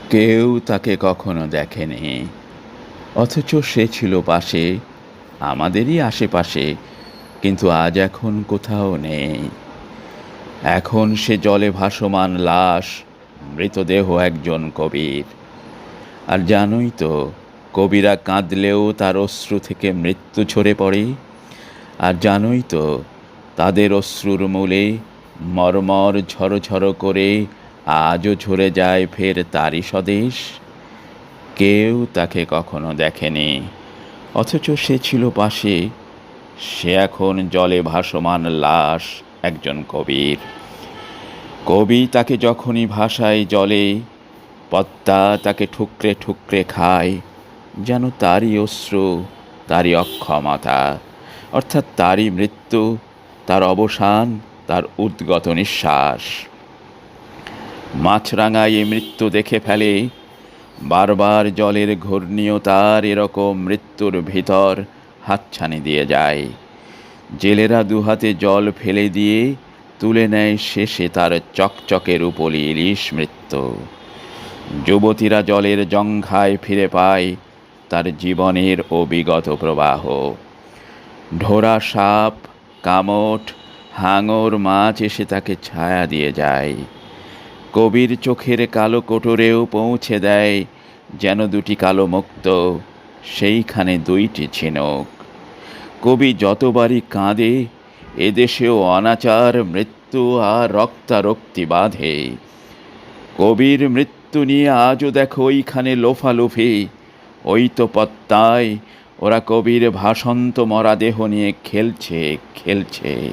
কেউ তাকে কখনো দেখেনি, অথচ সে ছিল পাশে, আমাদেরই আশেপাশে। কিন্তু আজ এখন কোথাও নেই। এখন সে জলে ভাসমান লাশ, মৃতদেহ একজন কবির। আর জানোই তো, কবিরা কাঁদলেও তার অশ্রু থেকে মৃত্যু ঝরে পড়ে। আর জানোই তো, তাদের অশ্রুর মূলে মর্মর ঝরঝর করে আজও ঝরে যায় ফের তারই স্বদেশ। কেউ তাকে কখনো দেখেনি, অথচ সে ছিল পাশে। সে এখন জলে ভাসমান লাশ, একজন কবির। কবি তাকে যখনই ভাসায় জলে, পদ্মা তাকে ঠুকরে ঠুকরে খায়, যেন তারই অশ্রু, তারই অক্ষমতা, অর্থাৎ তারই মৃত্যু, তার অবসান, তার উদ্গত নিঃশ্বাস। মাছরাঙায় এই মৃত্যু দেখে ফেলে, বারবার জলের ঘূর্ণিয়তার এরকম মৃত্যুর ভিতর হাতছানি দিয়ে যায়। জেলেরা দুহাতে জল ফেলে দিয়ে তুলে নেয় শেষে তার চকচকে রূপলি ইলিশ মৃত্যু। যুবতীরা জলের জঙ্ঘায় ফিরে পায় তার জীবনের অবিগত প্রবাহ। ঢোরা সাপ, কামট, হাঙর মাছ এসে তাকে ছায়া দিয়ে যায়। কবির চোখের কালো কোটরেও পৌঁছে দেয় যেন দুটি কালো মুক্ত, সেইখানে দুইটি ঝিনুক। কবি যতবারই কাঁদে, এদেশেও অনাচার, মৃত্যু আর রক্তারক্তি বাঁধে। কবির মৃত্যু নিয়ে আজও দেখো ওইখানে লোফালোফি, ওই তো পদ্মায় ওরা কবির ভাসন্ত মরা দেহ নিয়ে খেলছে খেলছে।